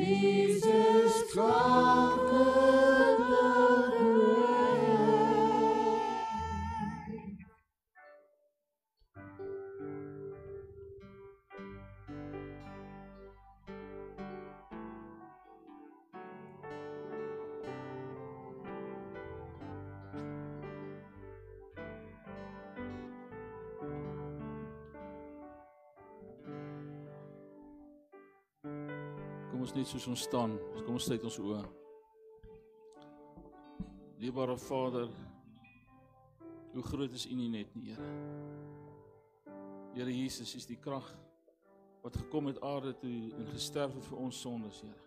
Jesus conquered the grave. Kom ons net soos ons staan, kom ons sluit ons oë. Lierbare Vader, hoe groot is U nie net nie, Here. Here Jesus is die krag wat gekom het aarde toe en gesterf het vir ons sondes, Here.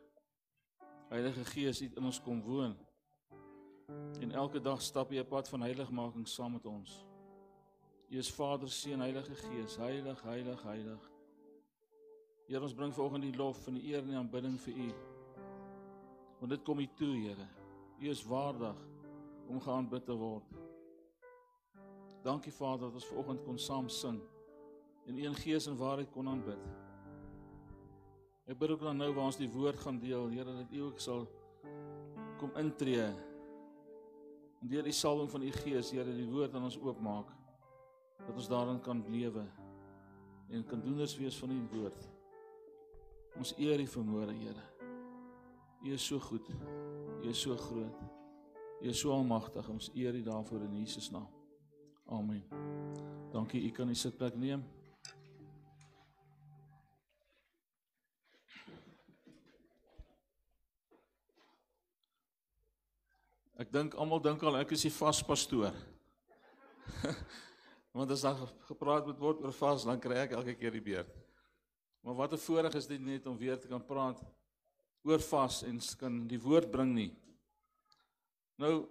Heilige Gees het in ons kom woon. En elke dag stap U 'n pad van heiligmaking saam met ons. U is Vader, Seun, Heilige Gees, heilig, heilig, heilig. Here, ons bring vanoggend die lof en die eer en die aanbidding vir U. Want dit kom U toe, Here. U is waardig om geaanbid te word. Dankie, Vader, dat ons vanoggend kon saam sing en U in gees en waarheid kon aanbid. Ek bid ook dan nou waar ons die woord gaan deel, Here, dat U ook sal kom intree en deur die salwing van U Gees, Here, die woord aan ons oopmaak, dat ons daarin kan lewe en kan doeners wees van U woord. Ons eer U vanmôre, Here. U is so goed, U is so groot, U is so almagtig, ons eer U daarvoor in Jesus naam. Amen. Dankie, U kan U sitplek neem. Ek dink, almal dink al, ek is die vaspastoor. Want as daar gepraat moet word oor vas, dan kry ek elke keer die beurt. Maar wat 'n voorreg is dit net om weer te kan praat oor vas en kan die woord bring nie. Nou,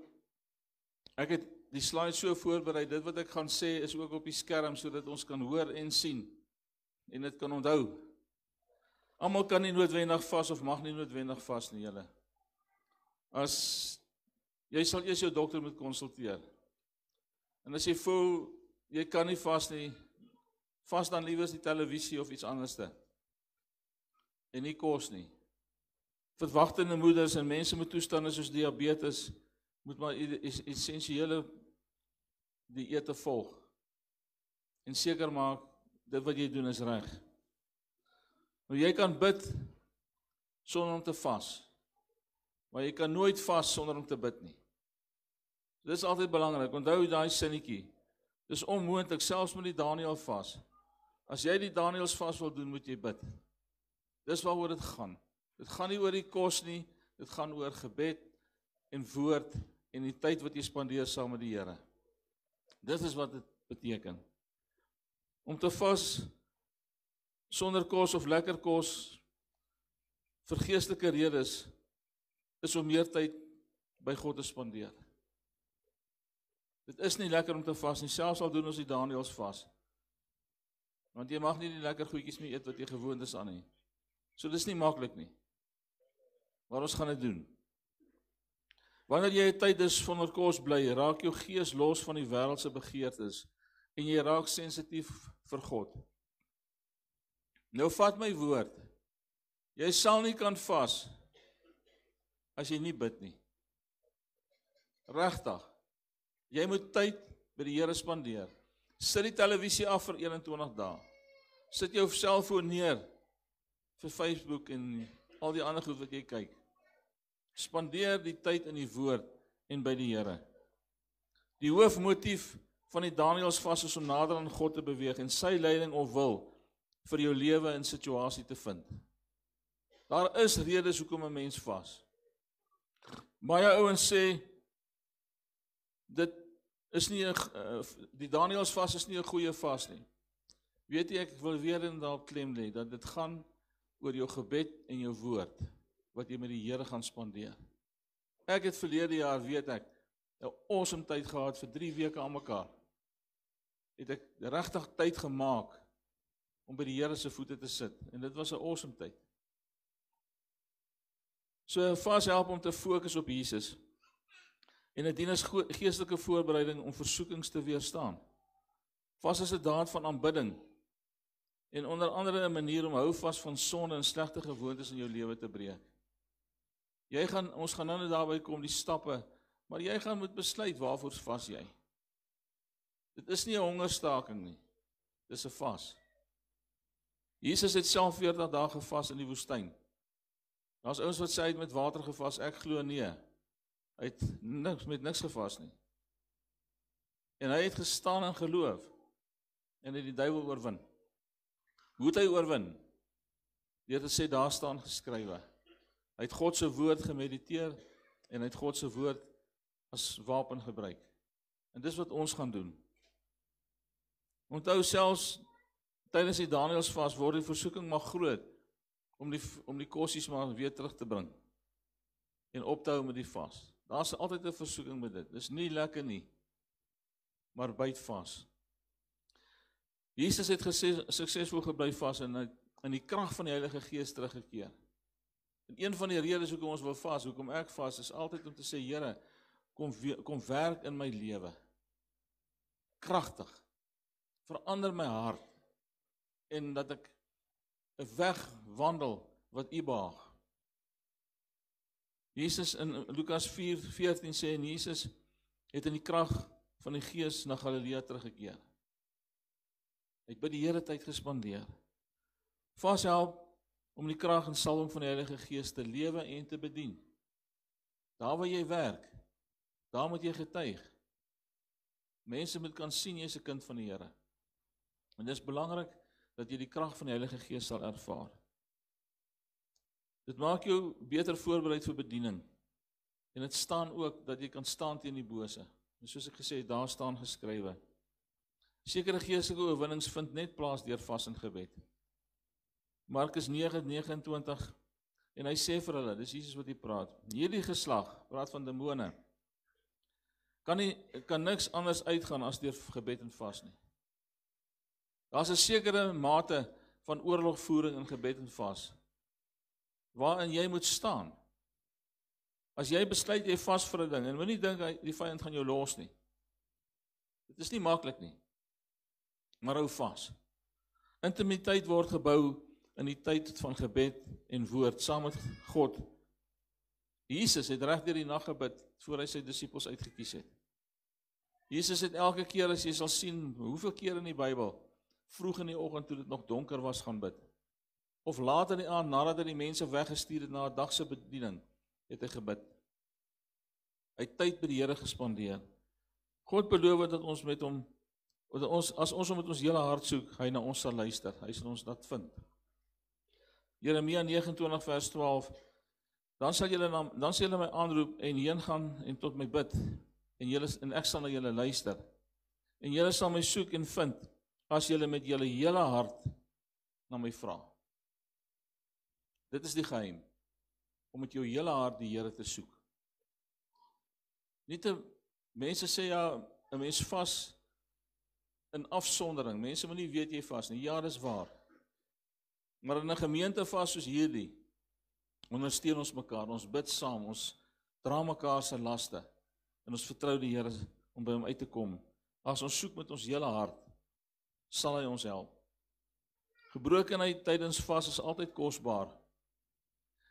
ek het die slide so voorberei, dit wat ek gaan sê is ook op die skerm, sodat ons kan hoor en sien, en dit kan onthou. Almal kan nie noodwendig vas of mag nie noodwendig vas nie, julle. As jy sal eers jou dokter moet konsulteer. En as jy voel, jy kan nie vas nie, vas dan liewers die televisie of iets anderste. En nie kos nie. Verwagtende moeders en mense met toestande soos diabetes, moet maar essensiële dieete volg. En seker maak, dit wat jy doen is reg. Nou jy kan bid sonder om te vas. Maar jy kan nooit vas sonder om te bid nie. Dit is altyd belangrik, onthou daai sinnetjie. Dis onmoontlik, selfs met die Daniël vas. As jy die Daniëls vas wil doen, moet jy bid. Dis waaroor dit gaan. Dit gaan nie oor die kos nie, dit gaan oor gebed en woord en die tyd wat jy spandeer saam met die Here. Dit is wat dit beteken. Om te vas sonder kos of lekker kos vir geestelike redes is om meer tyd by God te spandeer. Dit is nie lekker om te vas nie, selfs al doen ons die Daniëls vas. Want jy mag nie die lekker goedjies meer eet wat jy gewoond is aan nie. So dis nie maklik nie. Maar ons gaan dit doen. Wanneer jy 'n tyd is sonder kos bly, raak jou gees los van die wêreldse begeertes en jy raak sensitief vir God. Nou vat my woord. Jy sal nie kan vas as jy nie bid nie. Regtig. Jy moet tyd by die Here spandeer. Sit die televisie af vir 21 dae. Sit jou selfoon neer vir Facebook en al die ander goed wat jy kyk. Spandeer die tyd in die woord en by die Here. Die hoofmotief van die Daniëls vas is om nader aan God te beweeg en sy leiding of wil vir jou lewe en situasie te vind. Daar is redes hoekom 'n mens vas. Baie ouens sê dit is nie die Daniëls vas is nie 'n goeie vas nie. Weet jy, ek wil weer en daarop klem lê dat dit gaan oor jou gebed en jou woord wat jy met die Here gaan spandeer. Ek het verlede jaar, weet ek, 'n awesome tyd gehad vir 3 weke aan mekaar. Het ek regtig tyd gemaak om by die Here se voete te sit en dit was 'n awesome tyd. So vas help om te fokus op Jesus. En dit dien as geestelike voorbereiding om versoekings te weerstaan. Vas is 'n daad van aanbidding en onder andere 'n manier om hou vas van sonde en slegte gewoontes in jou lewe te breek. Ons gaan nou net daarby kom, die stappe, maar jy gaan moet besluit waarvoor vas jy. Dit is nie 'n hongerstaking nie, dit is 'n vas. Jesus het self 40 dae gevas in die woestyn. Daar's ouens wat sê hy het met water gevas, ek glo nee. Hy het met niks gevas nie. En hy het gestaan in geloof, en het die duiwel oorwin. Hoe het hy oorwin? Deur te sê, daar staan geskrywe. Hy het God se woord gemediteer, en hy het God se woord as wapen gebruik. En dis wat ons gaan doen. Onthou selfs, tydens die Danielsvas word die versoeking maar groot, om die kossies maar weer terug te bring, en op te hou met die vas. Daar's altyd 'n versoeking met dit, dis nie lekker nie, maar byt vas. Jesus het suksesvol gebly vas, en hy in die krag van die Heilige Gees teruggekeer. En een van die redes hoekom ons wil vas, hoekom ek vas, is altyd om te sê, Here, kom werk in my lewe. Kragtig. Verander my hart. En dat ek 'n weg wandel wat U behaag. Jesus in Lukas 4:14 sê, en Jesus het in die krag van die Gees na Galilea teruggekeer. Hy het by die Here tyd gespandeer. Vas help om die krag en salwing van die Heilige Gees te lewe en te bedien. Daar waar jy werk, daar moet jy getuig. Mense moet kan sien jy is 'n kind van die Here. En dit is belangrik dat jy die krag van die Heilige Gees sal ervaar. Dit maak jou beter voorbereid vir bediening. En dit staan ook dat jy kan staan teen die bose. En soos ek gesê het, daar staan geskrywe. Sekere geestelike oorwinnings vind net plaas deur vas en gebed. Markus 9:29, en hy sê vir hulle, dis Jesus wat hier praat, hierdie geslag, praat van demone, kan niks anders uitgaan as deur gebed en vas nie. Daar's 'n sekere mate van oorlogvoering in gebed en vas, waarin jy moet staan. As jy besluit jy vas vir 'n ding, en moenie dink die vyand gaan jou los nie. Dit is nie maklik nie, maar hou vas. Intimiteit word gebou in die tyd van gebed en woord, saam met God. Jesus het reg deur die nag gebid, voor hy sy disippels uitgekies het. Jesus het elke keer, as jy sal sien, hoeveel keer in die Bybel, vroeg in die oggend toe dit nog donker was, gaan bid. Of laat in die aand, nadat hy die mense weggestuur het na 'n dag se bediening, het hy gebid. Hy het tyd by die Here gespandeer. God beloof dat ons met hom, as ons hom met ons hele hart soek, hy na ons sal luister, hy sal ons dat vind. Jeremia 29 vers 12, dan sal julle my aanroep en heen gaan en tot my bid, en ek sal na julle luister. En julle sal my soek en vind, as julle met julle hele hart na my vra. Dit is die geheim, om met jou hele hart die Here te soek. Mense sê ja, 'n mens vas in afsondering, mense moet nie weet jy vas nie, ja, dis waar. Maar in 'n gemeente vas soos hierdie, ondersteun ons mekaar, ons bid saam, ons dra mekaar se laste, en ons vertrou die Here om by hom uit te kom. As ons soek met ons hele hart, sal hy ons help. Gebrokenheid tydens vas is altyd kosbaar,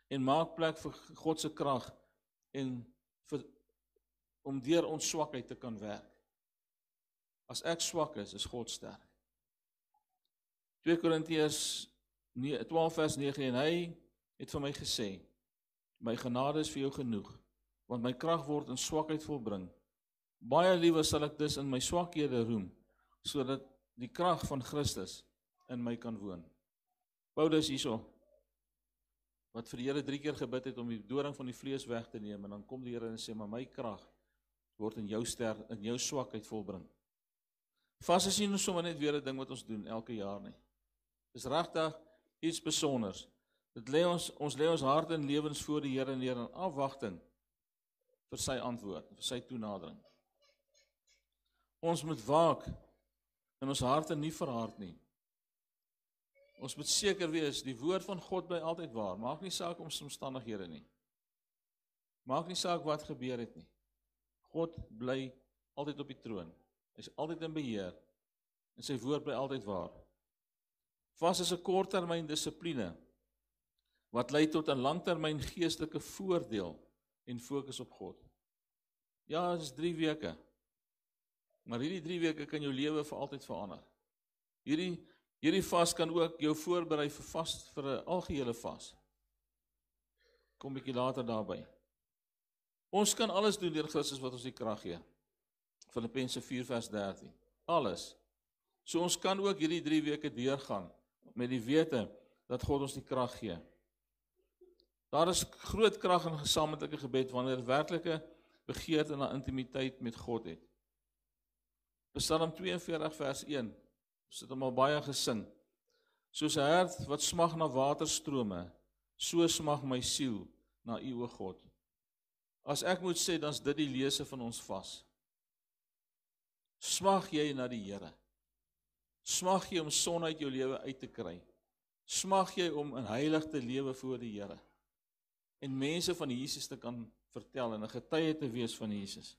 en maak plek vir God se krag, en om deur ons swakheid te kan werk. As ek swak is God sterk. 2 Korintiërs 12 vers 9, en hy het vir my gesê, my genade is vir jou genoeg, want my krag word in swakheid volbring. Baie liewer sal ek dus in my swakhede roem, sodat die krag van Christus in my kan woon. Paulus hierso, wat vir die Here 3 keer gebid het om die doring van die vlees weg te neem, en dan kom die Here en sê, maar my krag word in jou swakheid volbring. Vas is nie sommer net weer 'n ding wat ons doen elke jaar nie. Dis regtig iets besonders. Ons lê ons harte en lewens voor die Here neer in afwagting vir sy antwoord, vir sy toenadering. Ons moet waak en ons harte nie verhard nie. Ons moet seker wees, die woord van God bly altyd waar. Maak nie saak om omstandighede nie. Maak nie saak wat gebeur het nie. God bly altyd op die troon. Hy is altyd in beheer en sy woord bly altyd waar. Vas is 'n korttermyn dissipline wat lei tot 'n langtermyn geestelike voordeel en fokus op God. Ja, dit is 3 weke. Maar hierdie 3 weke kan jou lewe vir altyd verander. Hierdie vas kan ook jou voorberei vir 'n algehele vas. Kom 'n bietjie later daarby. Ons kan alles doen deur Christus wat ons die krag gee. Filippense 4 vers 13. Alles. So ons kan ook hierdie 3 weke deurgaan met die wete dat God ons die krag gee. Daar is groot krag in gesamentlike gebed wanneer werklike begeerte na intimiteit met God het. Psalm 42 vers 1, sit hom al baie gesing. Soos 'n hert wat smag na waterstrome, so smag my siel na U, o God. As ek moet sê, dan is dit die lese van ons vas. Smag jy na die Here? Smag jy om son uit jou lewe uit te kry? Smag jy om in heilig te lewe voor die Here? En mense van Jesus te kan vertel en 'n getuie te wees van Jesus.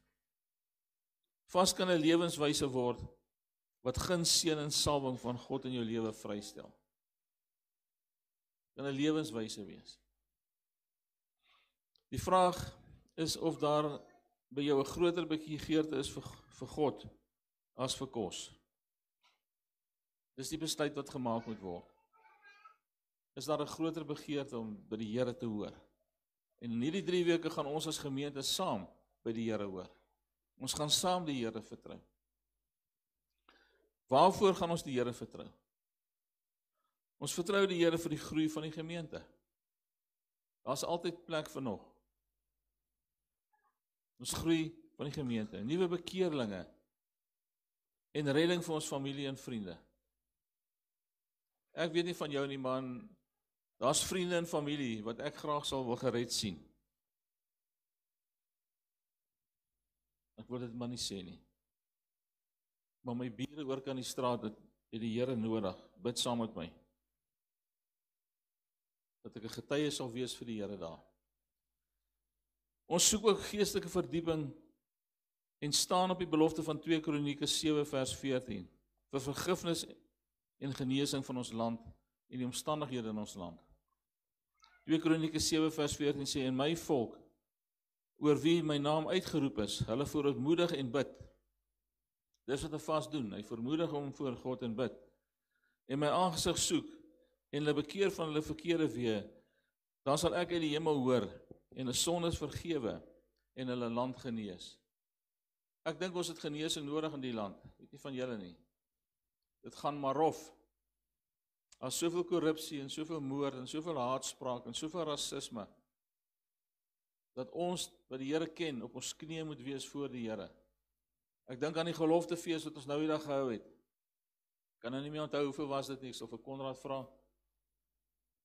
Vas kan 'n lewenswyse word wat guns, seën en salwing van God in jou lewe vrystel. Kan 'n lewenswyse wees. Die vraag is of daar by jou 'n groter begeerte is vir God as vir kos. Dis die besluit wat gemaak moet word. Is daar 'n groter begeerte om by die Here te hoor? En in hierdie 3 weke gaan ons as gemeente saam by die Here hoor. Ons gaan saam die Here vertrou. Waarvoor gaan ons die Here vertrou? Ons vertrou die Here vir die groei van die gemeente. Daar's altyd plek vir nog. Ons groei van die gemeente, nuwe bekeerlinge en redding vir ons familie en vriende. Ek weet nie van jou nie, man, daar's vriende en familie wat ek graag sal wil gered sien. Ek wil dit maar nie sê nie. Maar my bure oor kan die straat het die Here nodig. Bid saam met my. Dat ek 'n getuie sal wees vir die Here daar. Ons soek ook geestelike verdieping en staan op die belofte van 2 Kronieke 7 vers 14 vir vergifnis en genesing van ons land en die omstandighede in ons land. 2 Kronieke 7 vers 14 sê, en my volk, oor wie my naam uitgeroep is, hulle verootmoedig en bid. Dis wat hy vas doen, hy vermoedig om voor God en bid. En my aangesig soek, en hulle bekeer van hulle verkeerde weë, dan sal ek uit die hemel hoor, en hulle sondes vergewe, en hulle land genees. Ek dink ons het genesing nodig in die land, weet nie van julle nie. Dit gaan maar rof. As soveel korrupsie, en soveel moord, en soveel haatspraak, en soveel rasisme, dat ons, wat die Here ken, op ons knieë moet wees voor die Here. Ek dink aan die geloftefees wat ons nou die dag gehou het. Kan nou nie meer onthou hoeveel was dit nie, of ek Konrad vra.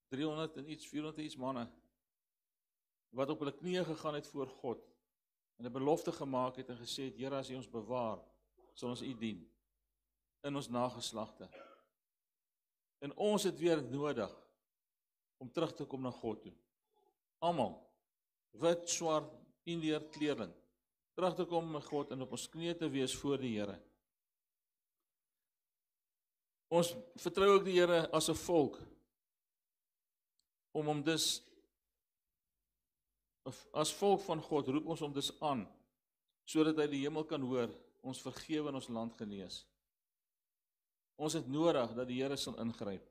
300 en iets, 400 en iets manne, wat op hulle knieë gegaan het voor God, en 'n belofte gemaak het en gesê het, Here, as U ons bewaar, sal ons U dien, in ons nageslagte. En ons het weer nodig, om terug te kom na God toe. Almal, wit, swart, Indiër, kleerling, terug te kom na God en op ons knieë te wees voor die Here. Ons vertrou ook die Here as 'n volk, om hom dus, as volk van God, roep ons hom dus aan, sodat hy die hemel kan hoor, ons vergewe en ons land genees. Ons het nodig dat die Here sal ingryp.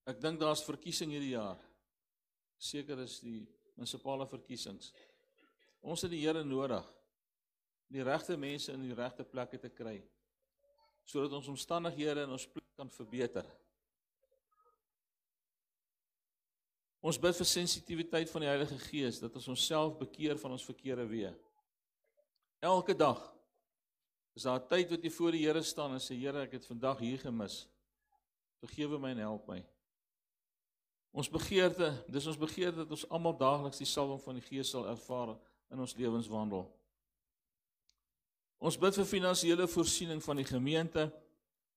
Ek dink daar's verkiesing hierdie jaar. Seker is die munisipale verkiesings. Ons het die Here nodig, die regte mense in die regte plekke te kry, sodat ons omstandighede in ons plek kan verbeter. Ons bid vir sensitiwiteit van die Heilige Gees, dat ons onsself bekeer van ons verkeerde weë. Elke dag is daar 'n tyd wat jy voor die Here staan en sê, Here, ek het vandag hier gemis. Vergewe my en help my. Dis ons begeerte dat ons almal daagliks die salwing van die Gees sal ervaar in ons lewenswandel. Ons bid vir finansiële voorsiening van die gemeente,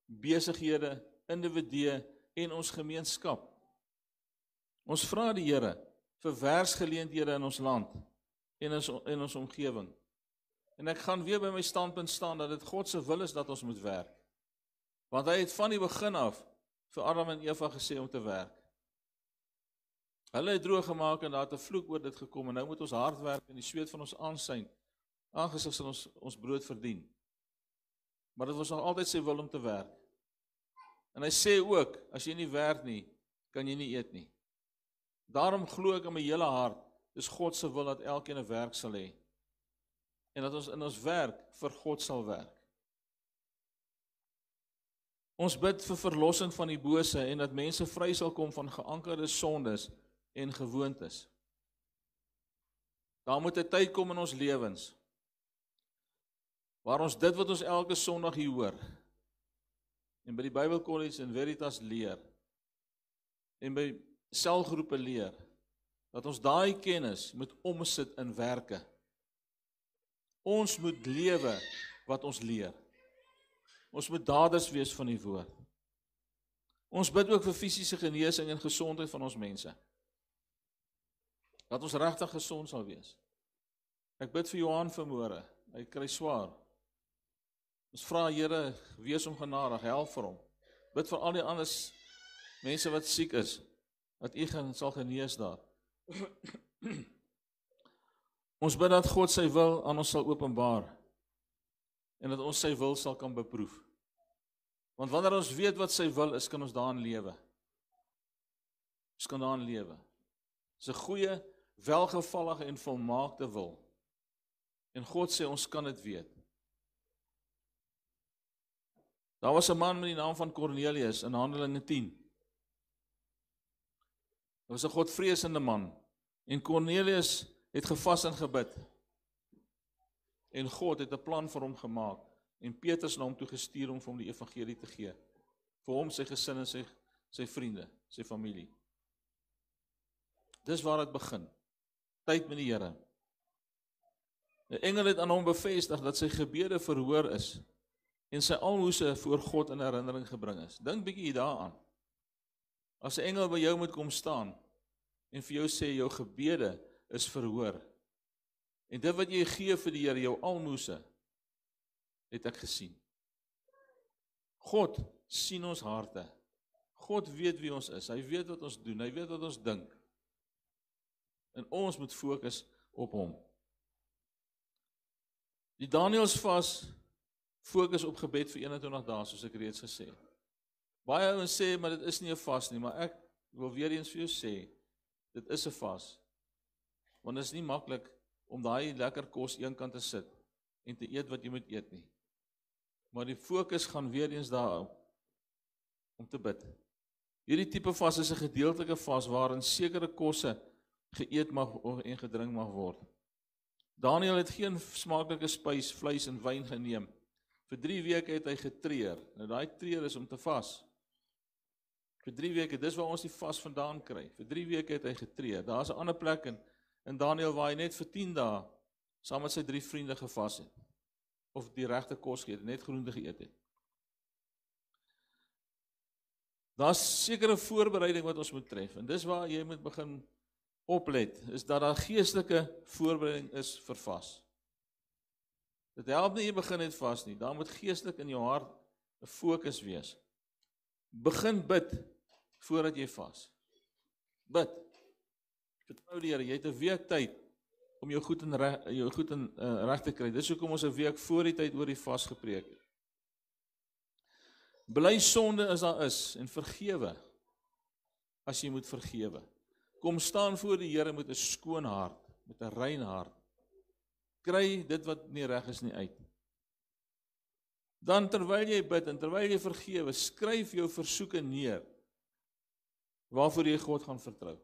besighede, individue en ons gemeenskap. Ons vra die Here vir werksgeleenthede in ons land en in ons omgewing. En ek gaan weer by my standpunt staan dat dit God se wil is dat ons moet werk. Want hy het van die begin af vir Adam en Eva gesê om te werk. Hulle het droog gemaak en daar het 'n vloek oor dit gekom en nou moet ons hard werk en die sweet van ons aansyn, aangesig sal ons brood verdien. Maar dit was nog altyd sy wil om te werk. En hy sê ook, as jy nie werk nie, kan jy nie eet nie. Daarom glo ek in my hele hart, dis God se wil dat elkeen 'n werk sal hê. En dat ons in ons werk vir God sal werk. Ons bid vir verlossing van die bose en dat mense vry sal kom van geankerde sondes en gewoontes. Daar moet 'n tyd kom in ons lewens waar ons dit wat ons elke Sondag hier hoor en by die Bible College en Veritas leer en by selgroepe leer, dat ons daai kennis moet omsit in werke. Ons moet lewe wat ons leer. Ons moet daders wees van die woord. Ons bid ook vir fisiese genesing en gesondheid van ons mense. Dat ons regtig gesond sal wees. Ek bid vir Johan vanmôre. Hy kry swaar. Ons vra Here, wees hom genadig, help vir hom. Bid vir al die ander mense wat siek is, dat U sal genees daar. Ons bid dat God sy wil aan ons sal openbaar en dat ons sy wil sal kan beproef. Want wanneer ons weet wat sy wil is, kan ons daarin lewe. Ons kan daarin lewe. Dis 'n goeie, welgevallige en volmaakte wil. En God sê ons kan dit weet. Daar was 'n man met die naam van Cornelius in Handelinge 10. Hy was 'n godvreesende man. En Cornelius het gevas en gebid. En God het 'n plan vir hom gemaak. En Petrus na hom toe gestuur om vir hom die evangelie te gee. Vir hom, sy gesin en sy vriende, sy familie. Dis waar dit begin. Tyd met die Here. 'n engel het aan hom bevestig dat sy gebede verhoor is en sy almoëse voor God in herinnering gebring is. Dink bietjie daaraan. As 'n engel by jou moet kom staan en vir jou sê jou gebede is verhoor. En dit wat jy gee vir die Here, jou almoëse, het ek gesien. God sien ons harte. God weet wie ons is. Hy weet wat ons doen. Hy weet wat ons dink. En ons moet fokus op hom. Die Danielsvas fokus op gebed vir 21 dae, soos ek reeds gesê het. Baie ouens sê, maar dit is nie 'n vas nie, maar ek wil weer eens vir jou sê, dit is 'n vas. Want dit is nie maklik om daai lekker kos eenkant te sit en te eet wat jy moet eet nie. Maar die fokus gaan weer eens daarop om te bid. Hierdie tipe vas is 'n gedeeltelike vas waarin sekere kosse geëet mag en gedrink mag word. Daniel het geen smaaklike spys, vleis en wyn geneem. Vir 3 weke het hy getreur. Nou daai treur is om te vas. Vir 3 weke, dis waar ons die vas vandaan kry. Vir 3 weke het hy getreur. Daar's 'n ander plek in Daniel waar hy net vir 10 dae saam met sy 3 vriende gevas het. Of die regte kos geëet, net groente geëet het. Daar's sekere voorbereiding wat ons moet tref. En dis waar jy moet begin oplet, is dat daar geestelike voorbereiding is vir vas. Dit help nie jy begin net vas nie, daar moet geestelik in jou hart 'n fokus wees. Begin bid voordat jy vas. Bid. Vertrou die Here, jy het 'n week tyd om jou goed in reg te kry. Dis hoekom ons 'n week voor die tyd oor die vas gepreek het. Bely sonde as daar is en vergewe as jy moet vergewe. Kom staan voor die Here met 'n skoon hart, met 'n rein hart. Kry dit wat nie reg is nie uit. Dan terwyl jy bid en terwyl jy vergewe, skryf jou versoeke neer waarvoor jy God gaan vertrou.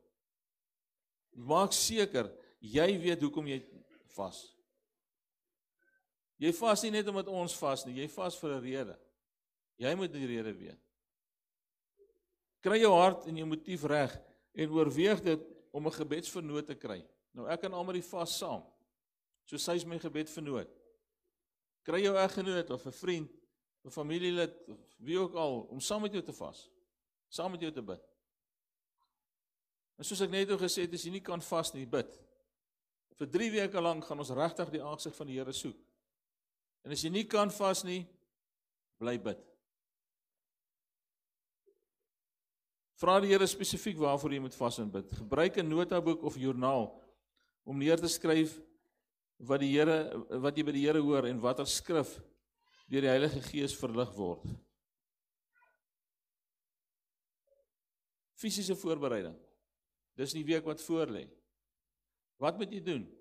Maak seker jy weet hoekom jy vas. Jy vas nie net omdat ons vas nie, jy vas vir 'n rede. Jy moet die rede weet. Kry jou hart en jou motief reg en oorweeg dit om 'n gebedsvernoot te kry. Nou ek kan almal die vas saam. So sy is my gebedsvernoot. Kry jou eggenoot of 'n vriend, 'n familielid of wie ook al om saam met jou te vas. Saam met jou te bid. En soos ek net nou gesê het, as jy nie kan vas nie, bid. Vir 3 weke lank gaan ons regtig die aangesig van die Here soek. En as jy nie kan vas nie, bly bid. Vra die Here spesifiek waarvoor jy moet vas en bid. Gebruik 'n notaboek of joernaal om neer te skryf wat jy by die Here hoor en watter skrif deur die Heilige Gees verlig word. Fisiese voorbereiding. Dis die week wat voor lê. Wat moet jy doen?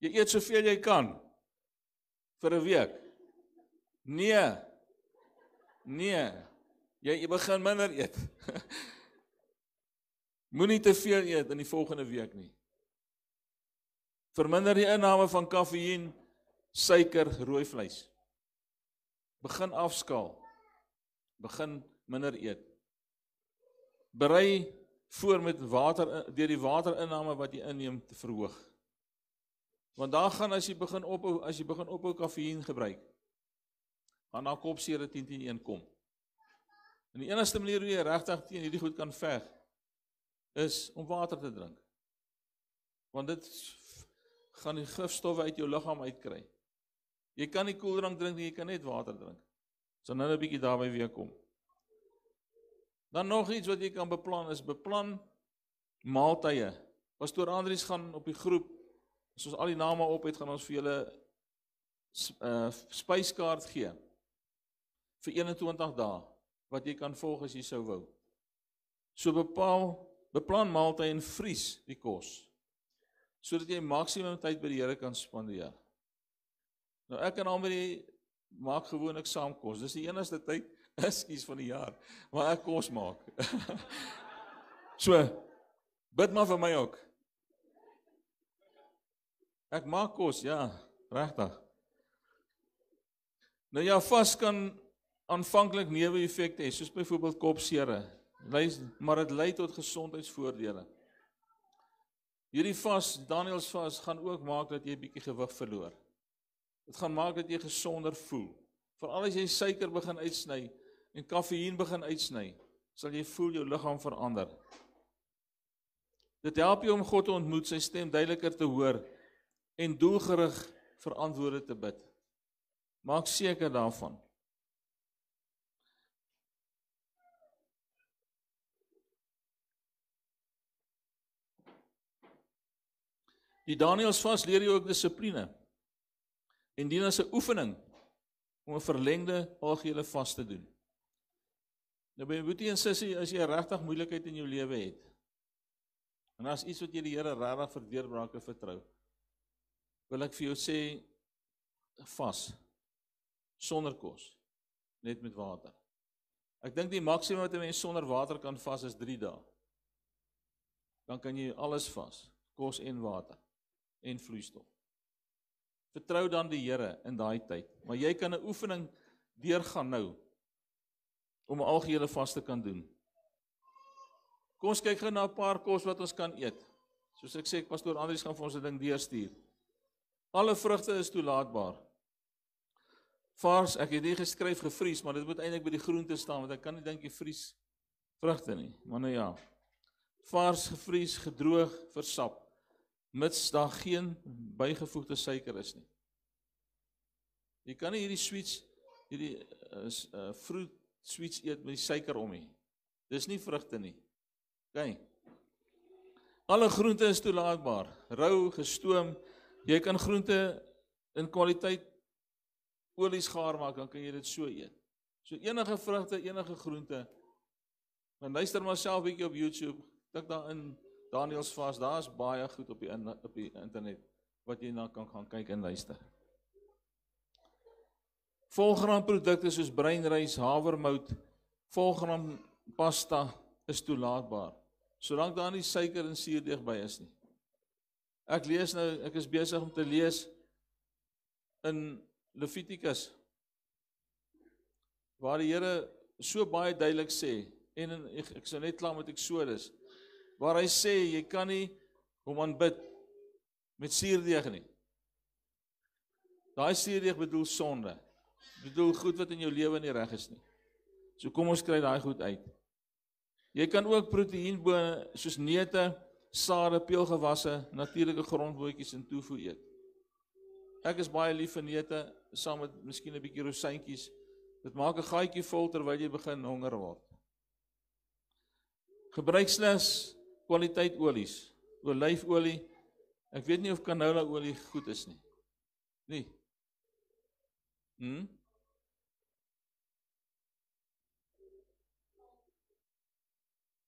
Jy eet soveel jy kan vir 'n week. Nee. Jy begin minder eet. Moenie te veel eet in die volgende week nie. Verminder die inname van kafeïen, suiker, rooi vleis. Begin afskaal. Begin minder eet. Berei voor met water, deur die waterinname wat jy inneem te verhoog. Want daar gaan as jy begin ophou kafeïen gebruik, gaan daar kopseer 10-10-1 kom. En die enigste manier hoe jy regtig teen hierdie goed kan veg, is om water te drink. Want dit gaan die gifstowwe uit jou liggaam uitkry. Jy kan nie koeldrank drink nie, jy kan net water drink. So nou 'n bietjie daarby weer kom. Dan nog iets wat jy kan beplan is, beplan maaltye. Pastoor Andries gaan op die groep, as ons al die name op het, gaan ons vir julle spyskaart gee, vir 21 dae, wat jy kan volg as jy sou wou. So beplan maaltye en vries die kos, sodat jy maksimum tyd by die Here kan spandeer. Nou ek en Amber maak gewoonlik saam kos, dis die enigste tyd, ekskuus van die jaar, waar ek kos maak. So, bid maar vir my ook. Ek maak kos, ja, regtig. Nou ja, vas kan aanvanklik neeweffekte hê, soos byvoorbeeld kopseere, maar dit lei tot gesondheidsvoordele. Hierdie vas, Daniels vas, gaan ook maak dat jy 'n bietjie gewig verloor. Dit gaan maak dat jy gesonder voel. Veral as jy suiker begin uitsny en kafeïen begin uitsny, sal jy voel jou liggaam verander. Dit help jou om God te ontmoet, sy stem duideliker te hoor en doelgerig vir antwoorde te bid. Maak seker daarvan. Die Daniels vas leer jou ook dissipline en dien as 'n oefening om 'n verlengde algehele vas te doen. Nou by boetie en sussie, as jy regtig moeilikheid in jou lewe het, en as iets wat jy die Here regtig vir deurbrake vertrou, wil ek vir jou sê, vas, sonder kos, net met water. Ek dink die maksimum wat 'n mens sonder water kan vas is 3 dae. Dan kan jy alles vas, kos en water, en vloeistof. Vertrou dan die Here in daai tyd, maar jy kan 'n oefening deurgaan nou, om 'n algehele vas te kan doen. Kom ons kyk gou na 'n paar kos wat ons kan eet. Soos ek sê, Pastoor Andries gaan vir ons 'n ding deurstuur. Alle vrugte is toelaatbaar. Vars, ek het nie geskryf gevries, maar dit moet eintlik by die groente staan, want ek kan nie dink jy vries vrugte nie. Maar nou ja, vars, gevries, gedroog, versap, mits daar geen bygevoegde suiker is nie. Jy kan nie hierdie sweets, hierdie fruit sweets eet met die suiker om nie. Dis nie vrugte nie. OK. Alle groente is toelaatbaar. Rou, gestoom. Jy kan groente in kwaliteit olies gaar maak, dan kan jy dit so eet. So enige vrugte, enige groente. Maar luister maar self bietjie op YouTube. Tik daar in Daniels vas, daar is baie goed op die internet wat jy na kan gaan kyk en luister. Volgraanprodukte soos breinrys, havermout, volgraan pasta is toelaatbaar, solank daar nie suiker en suurdeeg by is nie. Ek is besig om te lees in Levitikus, waar die Here so baie duidelik sê, en ek sou net klaar met Exodus, waar hy sê, jy kan nie hom aanbid met suurdeeg nie. Daai suurdeeg bedoel sonde, bedoel goed wat in jou lewe nie reg is nie. So kom ons kry daai goed uit. Jy kan ook proteïenbone soos neute, sade, peulgewasse, natuurlike grondbootjies en tofu eet. Ek is baie lief vir neute, saam met miskien 'n bietjie rosientjies. Dit maak 'n gaatjie vol terwyl jy begin honger word. Gebruik slegs kwaliteit olies. Olyfolie. Ek weet nie of canola olie goed is nie. Nie.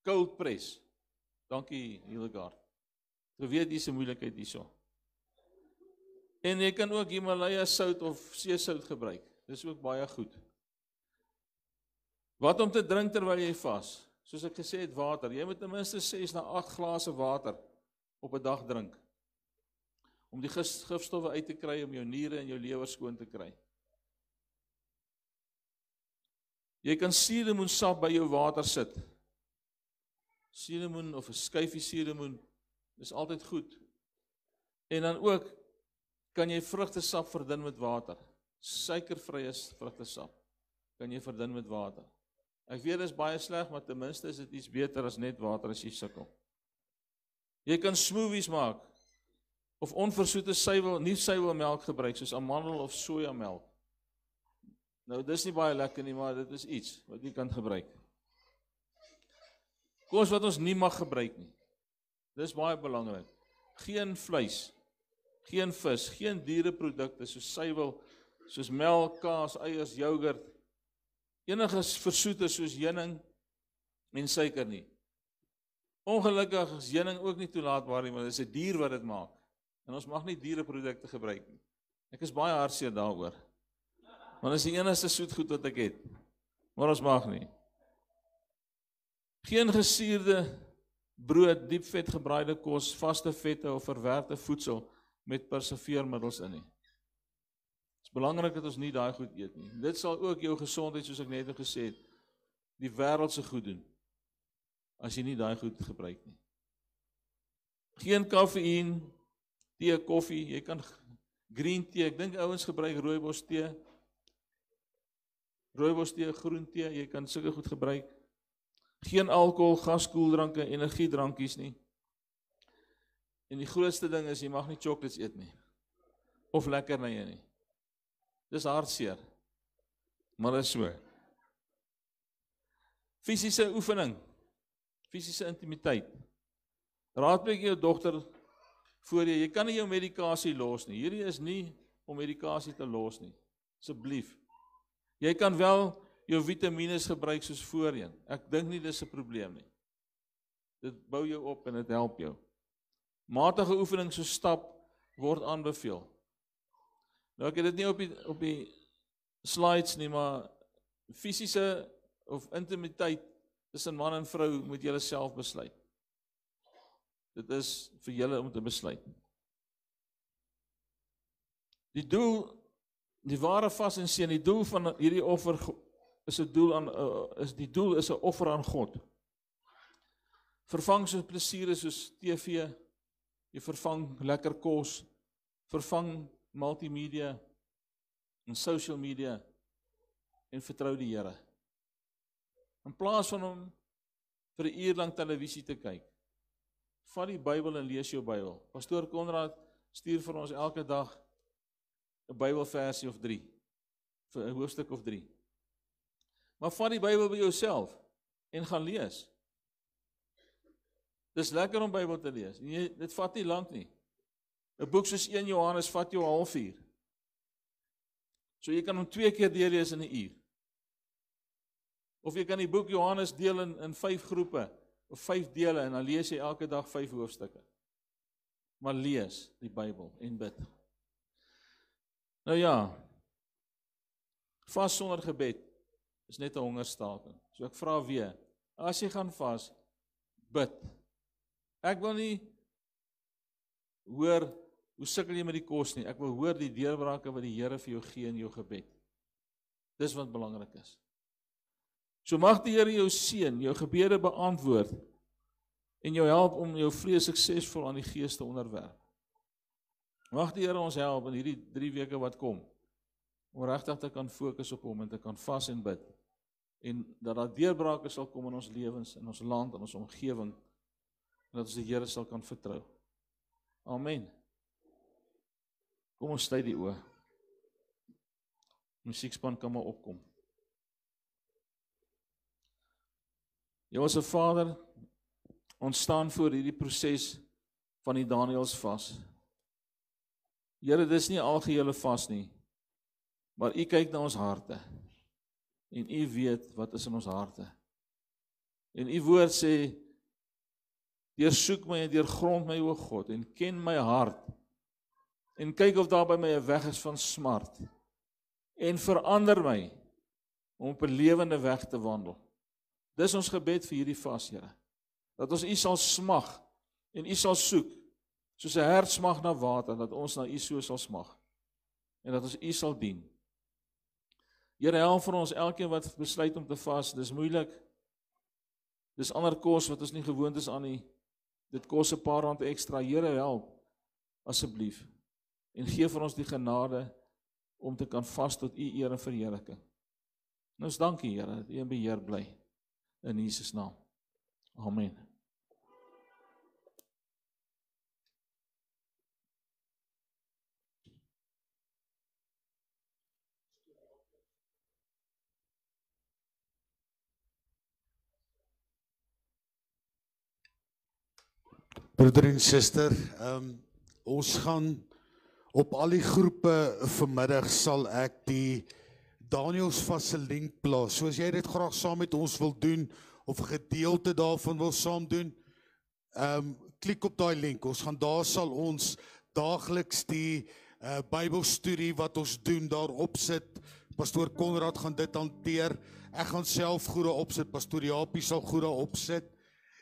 Cold press. Dankie, Hildegard. Jy weet dis 'n moeilikheid hierso. En jy kan ook Himalaya sout of seesout gebruik. Dis ook baie goed. Wat om te drink terwyl jy vas? Soos ek gesê het, water. Jy moet ten minste 6 na 8 glase water op 'n dag drink. Om die gifstowwe uit te kry, om jou niere en jou lewer skoon te kry. Jy kan suurlemoensap by jou water sit. Suurlemoen of 'n skyfie suurlemoen is altyd goed. En dan ook kan jy vrugtesap verdun met water. Suikervrye vrugtesap kan jy verdun met water. Ek weet dit is baie sleg, maar ten minste is dit iets beter as net water as jy sukkel. Jy kan smoothies maak of onversoete nie suiwelmelk gebruik soos amandel of sojamelk. Nou dis nie baie lekker nie, maar dit is iets wat jy kan gebruik. Kos wat ons nie mag gebruik nie. Dis baie belangrik. Geen vleis, geen vis, geen diereprodukte soos suiwel, soos melk, kaas, eiers, yoghurt. Enige versoete soos heuning en suiker nie. Ongelukkig is heuning ook nie toelaatbaar nie, want dit is 'n dier wat dit maak. En ons mag nie diereprodukte gebruik nie. Ek is baie hartseer daaroor. Want dit is die enigste soetgoed wat ek het. Maar ons mag nie. Geen gesuurde brood, diepvet gebraaide kos, vaste vette of verwerkte voedsel met preserveermiddels in nie. Het is belangrik dat ons nie daai goed eet nie. Dit sal ook jou gesondheid, soos ek net gesê het, die wêreldse goed doen, as jy nie daai goed gebruik nie. Geen kafeïen, tee, koffie, jy kan green tee, ek dink ouens gebruik rooibos tee, groen tee, jy kan sulke goed gebruik. Geen alkohol, gaskoeldranke, energiedrankies nie. En die grootste ding is, jy mag nie chocolates eet nie, of lekkernye nie. Dis hartseer, maar dit is so. Fisiese oefening, fisiese intimiteit. Raadpleeg jou dogter voor jy kan nie jou medikasie los nie. Hierdie is nie om medikasie te los nie, asseblief. Jy kan wel jou vitamines gebruik soos voorheen. Ek dink nie dis 'n probleem nie. Dit bou jou op en dit help jou. Matige oefening soos stap word aanbeveel. Nou ek het dit nie op die slides nie, maar fisiese of intimiteit tussen man en vrou moet julle self besluit. Dit is vir julle om te besluit. Die ware vas en seën, die doel van hierdie offer is 'n doel is 'n offer aan God. Vervang soos plesiere soos TV, jy vervang lekker kos, vervang multimedia en social media en vertrou die Here. In plaas van om vir 'n uur lank televisie te kyk, vat die Bybel en lees jou Bybel. Pastoor Konrad stuur vir ons elke dag 'n Bybelversie of 3, vir 'n hoofstuk of 3. Maar vat die Bybel by jouself en gaan lees. Dis lekker om Bybel te lees. Dit vat nie lank nie. 'n Boek soos 1 Johannes vat jou 'n halfuur. So jy kan hom 2 keer deurlees in 'n uur. Of jy kan die boek Johannes deel in 5 groepe, of 5 dele, en dan lees jy elke dag 5 hoofstukke. Maar lees die Bybel en bid. Nou ja, vas sonder gebed is net 'n hongerstaking. So ek vra weer, as jy gaan vas, bid. Ek wil nie hoor hoe sukkel jy met die kos nie. Ek wil hoor die deurbrake wat die Here vir jou gee in jou gebed. Dis wat belangrik is. So mag die Here jou seën, jou gebede beantwoord en jou help om jou vlees suksesvol aan die Gees te onderwerp. Mag die Here ons help in hierdie 3 weke wat kom, om regtig te kan fokus op hom en te kan vas en bid. En dat daar deurbrake sal kom in ons lewens, in ons land, in ons omgewing, en dat ons die Here sal kan vertrou. Amen. Kom ons sluit die oë. Musiekspan kan maar opkom. Hemelse Vader, Ons staan voor hierdie proses van die Daniëls vas. Here, dis nie algehele vas nie, maar U kyk na ons harte, en U weet wat is in ons harte. En U woord sê, deursoek my en deurgrond my, o God, en ken my hart, en kyk of daar by my 'n weg is van smart, en verander my, om op 'n lewende weg te wandel. Dis ons gebed vir hierdie vas, Here, dat ons U sal smag, en U sal soek, soos 'n hert smag na water, dat ons na U so sal smag, en dat ons U sal dien. Here, help vir ons, elkeen wat besluit om te vas, dis moeilik, dis ander kos wat ons nie gewoond is aan nie, dit kos 'n paar rand ekstra. Here, help, asseblief, en gee vir ons die genade, om te kan vas tot U eer en verheerliking. En ons dank U, Here, dat U in beheer bly, in Jesus naam. Amen. Broeder en suster, ons gaan op al die groepe vanmiddag sal ek die Daniëls se link plaas. So as jy dit graag saam met ons wil doen, of 'n gedeelte daarvan wil saam doen, klik op daai link. Ons gaan daar sal ons daagliks die Bybelstudie wat ons doen daar opsit. Pastoor Konrad gaan dit hanteer. Ek gaan self goede opsit. Pastoor Japie sal goede opsit.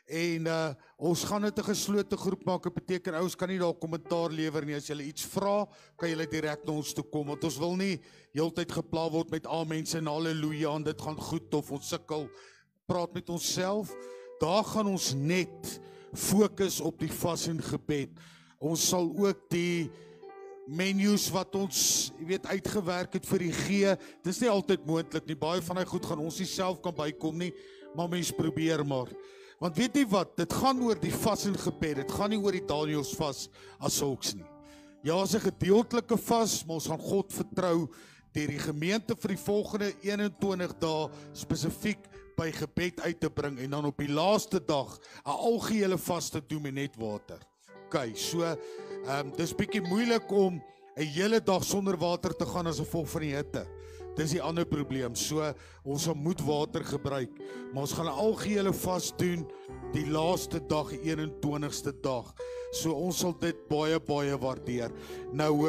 En ons gaan dit 'n geslote groep maak. Dit beteken ouens kan nie daar kommentaar lewer nie. As julle iets vra, kan julle direk na ons toe kom, want ons wil nie heeltyd gepla word met amense en halleluja en dit gaan goed of ons sukkel. Praat met onsself. Daar gaan ons net fokus op die vas en gebed. Ons sal ook die menus wat ons, uitgewerk het vir die gee. Dis nie altyd moontlik nie. Baie van die goed gaan ons nie self kan bykom nie, maar mens probeer maar. Want weet jy wat, dit gaan oor die vas en gebed, dit gaan nie oor die Daniëls vas as sulks nie. Ja, is 'n gedeeltelike vas, maar ons gaan God vertrou deur die gemeente vir die volgende 21 dae spesifiek by gebed uit te bring en dan op die laaste dag 'n algehele vas te doen met net water. OK, so dis bietjie moeilik om 'n hele dag sonder water te gaan as gevolg van die hitte. Dis die ander probleem. So ons sal moet water gebruik, maar ons gaan 'n algehele vas doen die laaste dag, die 21ste dag. So ons sal dit baie waardeer. Nou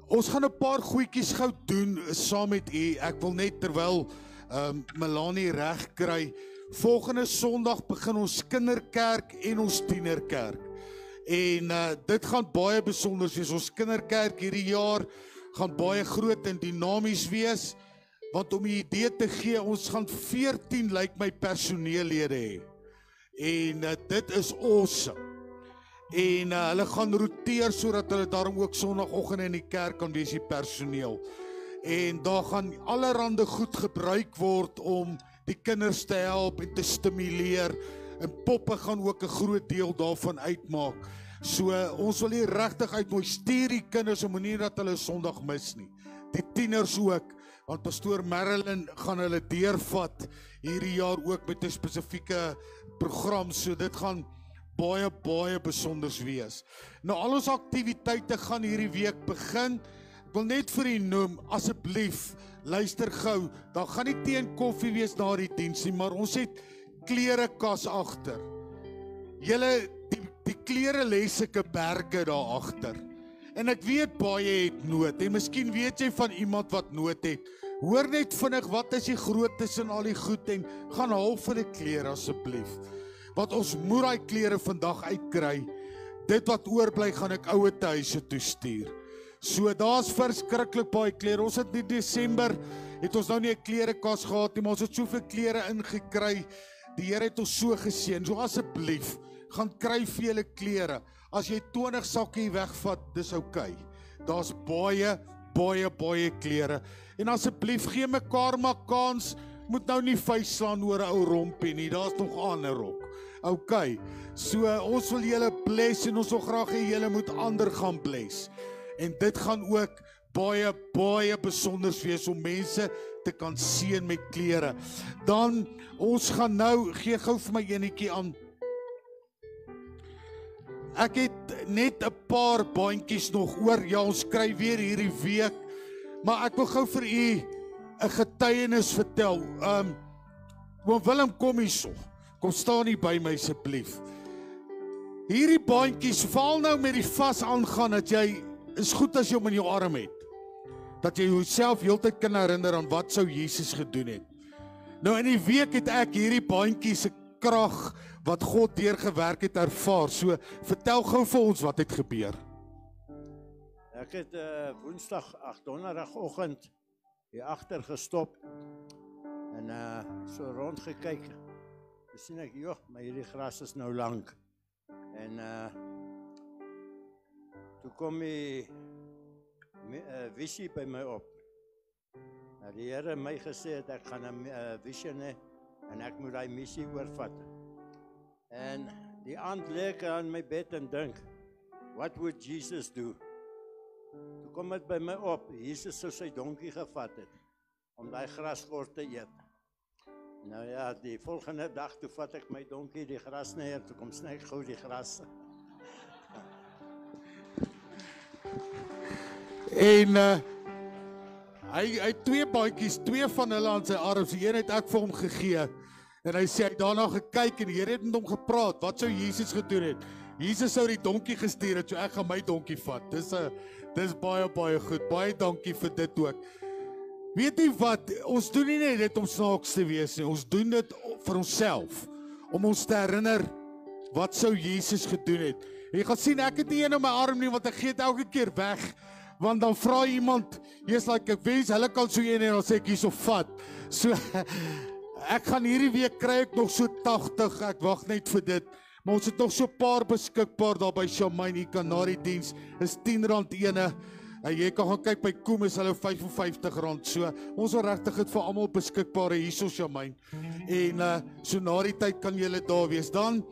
ons gaan 'n paar goedjies gou doen saam met u. Ek wil net terwyl Melanie reg kry, volgende Sondag begin ons kinderkerk en ons tienerkerk. En dit gaan baie besonder wees. Ons kinderkerk hierdie jaar gaan baie groot en dinamies wees, want om 'n idee te gee, ons gaan 14 lyk my personeellede hê. En dit is awesome. En hulle gaan roteer sodat hulle daarom ook Sondagoggend in die kerk kan wees, die personeel. En daar gaan allerhande goed gebruik word om die kinders te help en te stimuleer. En poppe gaan ook 'n groot deel daarvan uitmaak. So ons wil hier regtig uitmooi, stuur die kinders en moenie dat hulle Sondag mis nie. Die tieners ook, want pastoor Marilyn gaan hulle deurvat hierdie jaar ook met 'n spesifieke program, so dit gaan baie besonders wees. Nou al ons aktiwiteite gaan hierdie week begin. Ek wil net vir u noem, asseblief, luister gou, daar gaan nie tee en koffie wees na die diens nie, maar ons het klerekas agter. Julle die klere lê sulke berge daar agter. En ek weet baie het nood, en miskien weet jy van iemand wat nood het. Hoor net vinnig, wat is die grootes in al die goed, en gaan haal vir die klere asseblief. Want ons moet daai klere vandag uitkry. Dit wat oorbly gaan ek ouer te huise toe stuur. So daar's verskriklik baie klere. Ons het in Desember, het ons nou nie 'n klerekas gehad nie, maar ons het soveel klere ingekry. Die Here het ons so geseën. So asseblief, gaan kry vir julle klere. As jy 20 sakkie wegvat, dis oukei. Daar's baie klere. En asseblief, gee mekaar maar kans, moet nou nie vuis slaan oor 'n ou rompie nie, daar's nog ander rok. Okay, so ons wil julle bless en ons wil graag hê julle moet ander gaan bless. En dit gaan ook baie besonders wees om mense te kan seën met klere. Dan, ons gaan nou, gee gou vir my enetjie aan Ek het net 'n paar baantjies nog oor. Ja, ons skryf weer hierdie week. Maar ek wil gou vir u 'n getuienis vertel. Oom Willem, kom hierso. Kom staan hier by my asseblief. Hierdie baantjies, val nou met die vas aangaan dat jy is goed as jy hom in jou arm het. Dat jy jouself heeltyd kan herinner aan wat sou Jesus gedoen het. Nou in die week het ek hierdie baantjies se krag wat God deurgewerk het ervaar. So vertel gou vir ons wat het gebeur. Ek het donderdagoggend hier agter gestop en so rondgekyk. Toe sien ek, joh, maar hierdie gras is nou lank. En toe kom die visie by my op. Nou, die Here my gesê het ek gaan 'n vision hê en ek moet daai missie oorvat. En die aand lê ek aan my bed en dink, what would Jesus do? Toe kom dit by my op, Jesus sou sy donkie gevat het om daai graskort te eet. Nou ja, die volgende dag toe vat ek my donkie die gras neer, toe kom sny ek gou die gras. En hy het 2 baadjies, 2 van hulle aan sy arms. Die een het ek vir hom gegee. En hy sê hy het daarna gekyk en die Here het met hom gepraat. Wat sou Jesus gedoen het? Jesus sou die donkie gestuur het, so ek gaan my donkie vat. Dis baie goed. Baie dankie vir dit ook. Weet jy wat? Ons doen nie net dit om snaaks te wees nie. Ons doen dit vir onsself. Om ons te herinner wat sou Jesus gedoen het. Jy gaan sien, ek het nie een in my arm nie, want ek gee dit elke keer weg. Want dan vra iemand, jy's like, ek wens, hulle kan so een en dan sê ek hierso vat. So, ek gaan hierdie week kry ek nog so 80, ek wag net vir dit. Maar ons het nog so 'n paar beskikbaar daar by Shamaine, hier kan na die diens, is R10 ene. En jy kan gaan kyk by Koem, is hulle R55. So, ons wil regtig dit vir almal beskikbaar hierso Shamaine. En so na die tyd kan julle daar wees. Dan,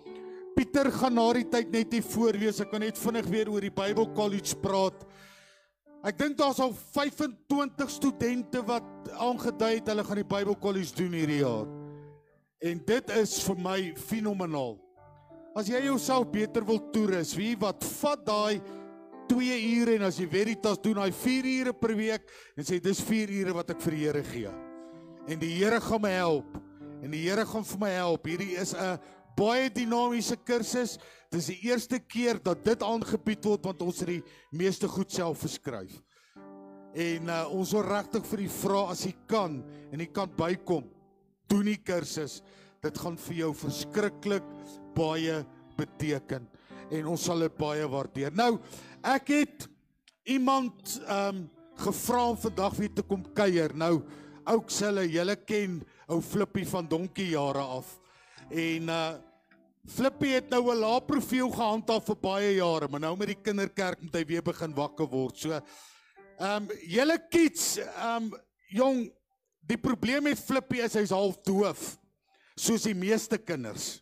Pieter gaan na die tyd net hier voor wees, ek kan net vinnig weer oor die Bible College praat. Ek dink daar's al 25 studente wat aangedui het, hulle gaan die Bible College doen hierdie jaar. En dit is vir my fenomenaal. As jy jouself beter wil toerus, wie wat, vat daai 2 ure en as jy Veritas doen, daai 4 ure per week, en sê, dis 4 ure wat ek vir die Here gee. En die Here gaan my help. En die Here gaan vir my help. Hierdie is 'n baie dinamiese kursus. Dit is die eerste keer dat dit aangebied word, want ons het die meeste goed self geskryf. En ons wil regtig vir u vra, as jy kan, en jy kan bykom, doen die kursus. Dit gaan vir jou verskriklik baie beteken. En ons sal dit baie waardeer. Nou, ek het iemand gevra om vandag weer te kom kuier. Nou, ook julle ken ou Flippie van donkie jare af. En Flippie het nou 'n lae profiel gehandhaaf vir baie jare, maar nou met die kinderkerk moet hy weer begin wakker word. So, julle kids, jong, die probleem met Flippie is hy's half doof, soos die meeste kinders.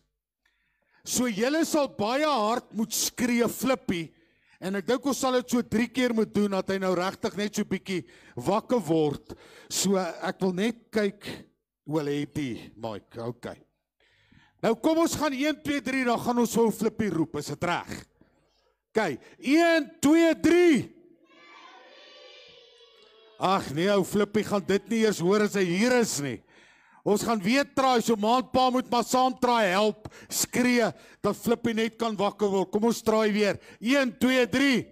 So julle sal baie hard moet skree Flippie, en ek dink ons sal dit so 3 keer moet doen, dat hy nou regtig net so bietjie wakker word. So ek wil net kyk, wel het die, Mike, okay. Nou kom ons gaan 1, 2, 3, dan gaan ons so Flippie roep, is dit reg? Okay, 1, 2, 3. Ag nee, ou Flippie gaan dit nie eers hoor as hy hier is nie. Ons gaan weer traai, so maandpa moet maar saam traai, help, skree, dat Flippie net kan wakker word. Kom ons traai weer. 1, 2, 3.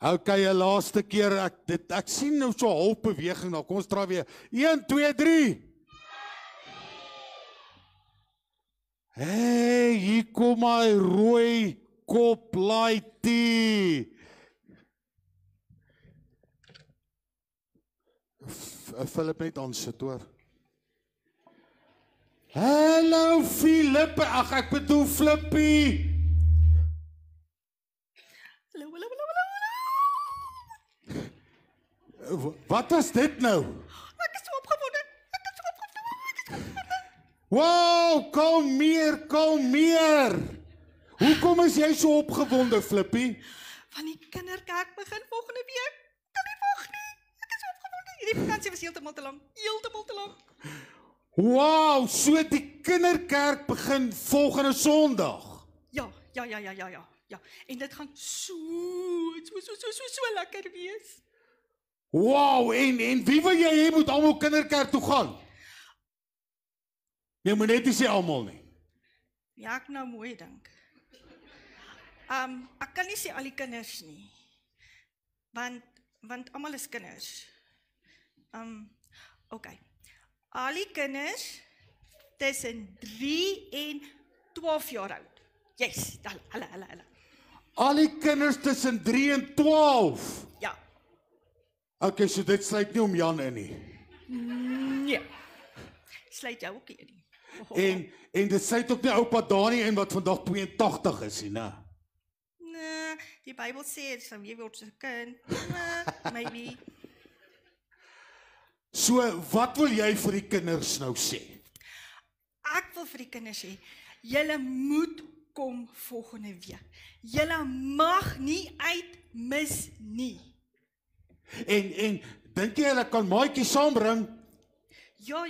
Okay, 'n laaste keer, ek sien nou so half beweging, nou kom ons traai weer. 1, 2, 3. Hey, hier kom my rooi kop laaitjie. Philip net aan sit hoor. Hallo Philip, ag ek bedoel Flippie. Hallo. Wat was dit nou? Ek is so opgewonde. Wow, kom meer. Hoekom is jy so opgewonde, Flippie? Van die kinderkerk begin volgende week. Kan nie wag nie. Ek is so opgewonde. Hierdie vakansie was heeltemal te lank. Wow, so die kinderkerk begin volgende Sondag. Ja. En dit gaan so lekker wees. Wow, en wie wil jy hê moet almal kinderkerk toe gaan? Jy moet net nie sê almal nie. Ja, ek nou mooi dink. Ek kan nie sê al die kinders nie. Want almal is kinders. Okay. Al die kinders tussen 3 en 12 jaar oud. Yes, hulle. Al die kinders tussen 3 en 12. Ja. Okay, so dit sluit nie om Jan in nie. Nee. Sluit jou ook in. En dit sluit ook nie oupa Dani in wat vandag 82 is nie, né? Nee, die Bybel sê so jy word 'n kind. Maybe. So, wat wil jy vir die kinders nou sê? Ek wil vir die kinders sê, julle moet kom volgende week. Julle mag nie uitmis nie. En dink jy hulle kan maatjies saambring? Ja.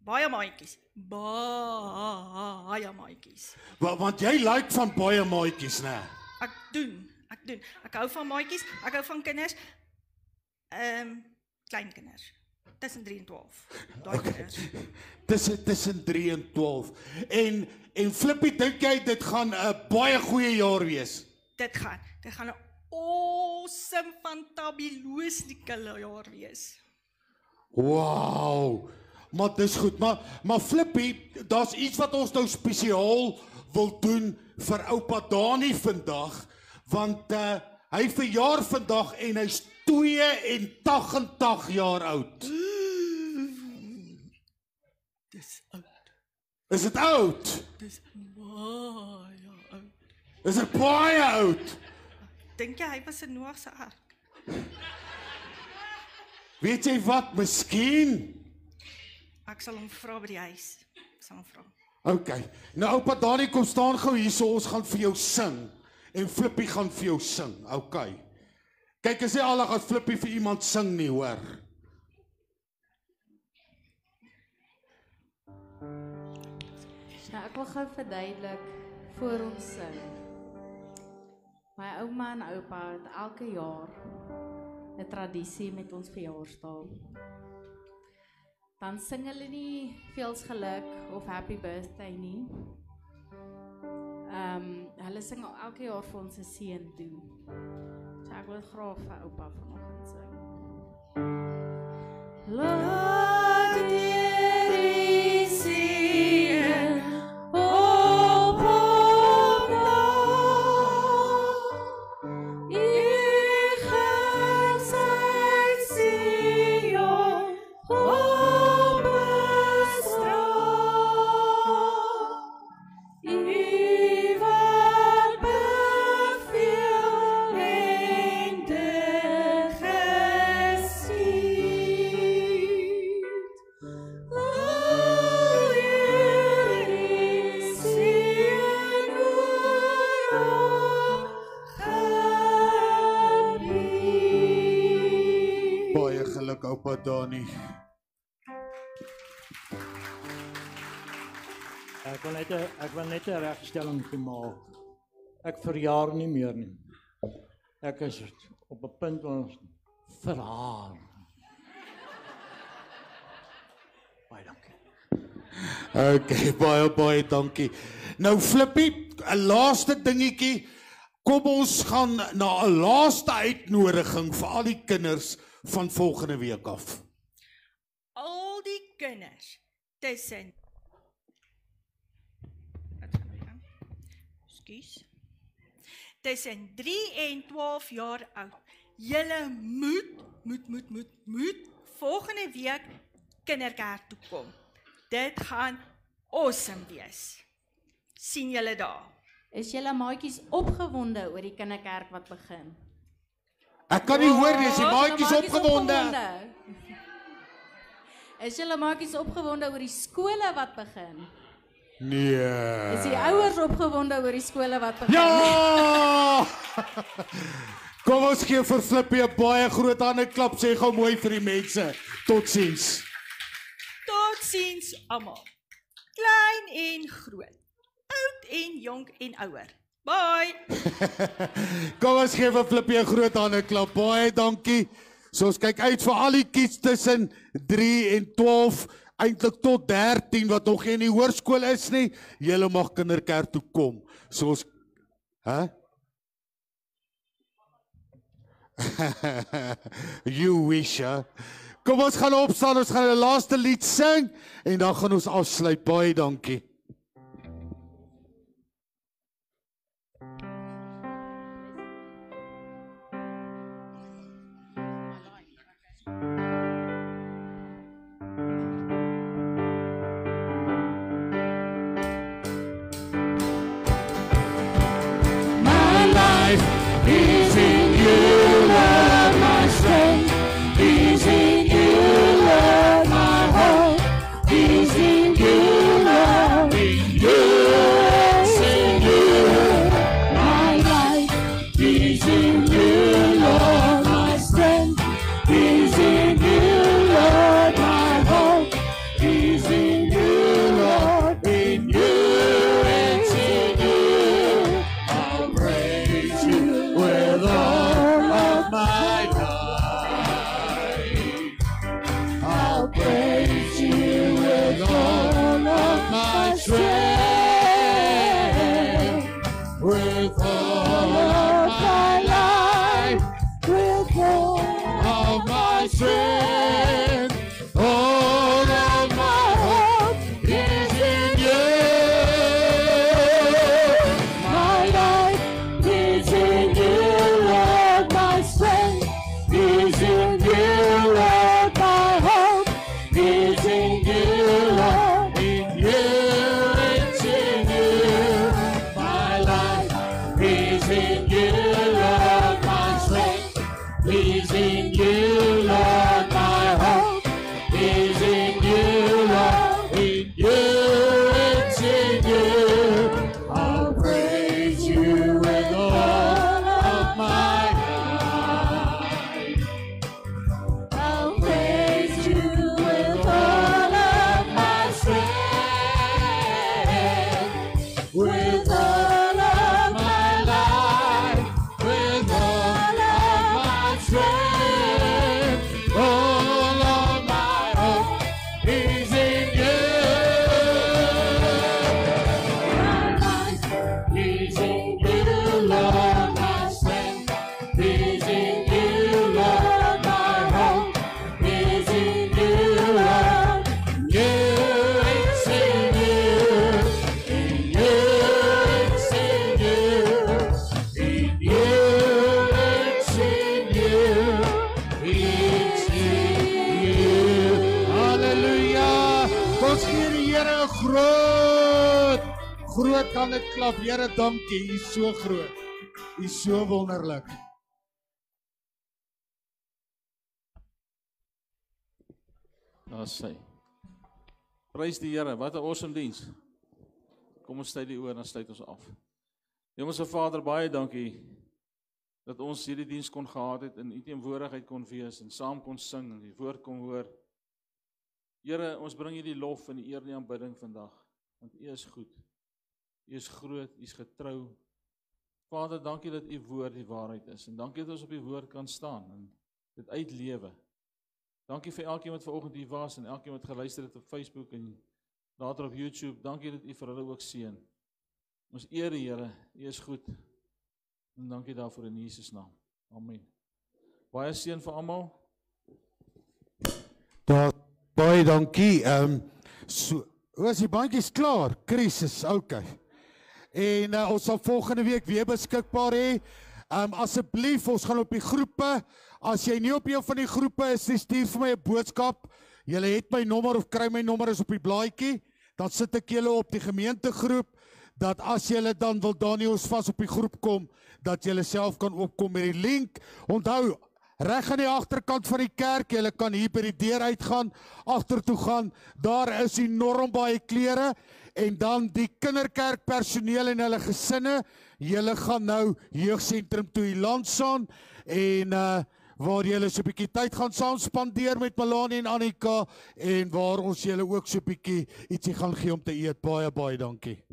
Baie maatjies. Baie maatjies. Want jy like van baie maatjies, né? Ek doen. Ek hou van maatjies, ek hou van kinders. Klein kinders. Tussen 3 en 12. Daai kinders. Tussen 3 en 12. En Flippie, dink jy dit gaan 'n baie goeie jaar wees? Dit gaan 'n awesome, fantabuloosieke jaar wees. Wow. Maar dis goed, maar Flippie, daar's iets wat ons nou spesiaal wil doen vir oupa Dani vandag, want hy verjaar vandag en hy's 82 jaar oud. Dis oud. Is dit oud? Dis baie oud. Is dit baie oud? Dink jy hy was in Noag se ark? Weet jy wat, miskien? Ek sal hom vra by die huis. Ek sal hom vra. Okay, nou oupa Dani, kom staan gou hier, so ons gaan vir jou sing. En Flippie gaan vir jou sing, okay. Kyk, as jy al gaan Flippie vir iemand sing nie, hoor. Nou, ek wil gou verduidelik voor ons sing. My ouma en oupa het elke jaar 'n tradisie met ons verjaarsdae. Dan sing hulle nie veels geluk of happy birthday nie. Hulle sing elke jaar vir ons 'n seën toe. So ek wil graag vir oupa vanoggend sing. Laat die seën op oupa Dani. Ek wil net 'n regstelling maak. Ek verjaar nie meer nie. Ek is op 'n punt waar ons verhaal. Baie dankie. Okay, baie dankie. Nou Flippie, 'n laaste dingetjie. Kom ons gaan na 'n laaste uitnodiging vir al die kinders van volgende week af. Al die kinders tussen tussen 3 en 12 jaar oud. Julle moet volgende week kinderkerk toe kom. Dit gaan awesome wees. Sien julle daar. Is julle maatjies opgewonde oor die kinderkerk wat begin? Ek kan nie hoor nie, is die maatjies opgewonde? Is julle maatjies opgewonde oor die skole wat begin? Nee. Is die ouers opgewonde oor die skole wat begin? Ja! Kom ons gee vir Flippie 'n baie groot hande klap, sê gou mooi vir die mense. Totsiens. Totsiens almal. Klein en groot. Oud en jonk en ouer. Bye. Kom ons gee vir Flippie 'n groot hande klap. Baie dankie. So ons kyk uit vir al die kids tussen 3 en 12, eintlik tot 13 wat nog nie in die hoërskool is nie. Julle mag kinderkerk toe kom. So ons You wish, huh? Kom ons gaan opstaan, ons gaan 'n laaste lied sing en dan gaan ons afsluit. Baie dankie. Is in you, Lord, my strength. Is in you, Lord, my hope. Is in you, Lord. In you, is in you. My life is in you, Lord, my strength. Is in you, Lord, my hope. Is in you, Lord. In you, it's in you. I'll praise you with all of my life. I'll praise you with all of my strength. With all of my life. With all of my strength. All of my hope is in you. My life is in you, Lord, my strength is in you, Lord, my hope is in you, Lord, in you, it's in you. My life is in you, Lord, my strength is in you, Lord, my hope is in you, Lord, in you, it's in you. I'll praise you with all of my life. I'll praise you with all of my strength. With all of my life. With all of my strength. All of my hope is in you. My life is in you, Lord, my strength is in you, Lord, my hope is in you, Lord. You, it's in you. In you, it's in you. In you, it's in you. It's in you. Halleluja. Ons gee die Here 'n groot kan dit klap. Here, dankie. U is so groot. U is so wonderlik. Daar sê. Prys die Here, wat 'n awesome diens. Kom ons sluit die oor en dan sluit ons af. Hemelse Vader, baie dankie dat ons hierdie diens kon gehad het en u teenwoordigheid kon wees en saam kon sing en die woord kon hoor. Here, ons bring u die lof en die eer en die aanbidding vandag, want u is goed. U is groot, u is getrou. Vader, dankie dat u woord die waarheid is en dankie dat ons op die woord kan staan en dit uitlewe. Dankie vir elkeen wat vanoggend hier was en elkeen wat geluister het op Facebook en later op YouTube. Dankie dat u vir hulle ook seën. Ons eer die Here, u is goed. En dankie daarvoor in Jesus naam. Amen. Baie seën vir almal. Baie dankie. So, was die bandjies klaar? Chris is okay. En ons sal volgende week weer beskikbaar hê. Asseblief, ons gaan op die groepe. As jy nie op een van die groepe is, stuur vir my 'n boodskap. Julle het my nommer of kry my nommer is op die blaadjie. Dan sit ek julle op die gemeentegroep. Dat as julle dan wil Daniels vas op die groep kom, dat julle self kan opkom met die link. Onthou, reg aan die agterkant van die kerk, julle kan hier by die deur uitgaan, agtertoe gaan. Daar is enorm baie klere en dan die kinderkerk personeel en hulle gesinne. Julle gaan nou jeugsentrum toe die Landsaan en waar julle so 'n bietjie tyd gaan saam spandeer met Melanie en Annika en waar ons julle ook so 'n bietjie ietsie gaan gee om te eet. Baie dankie.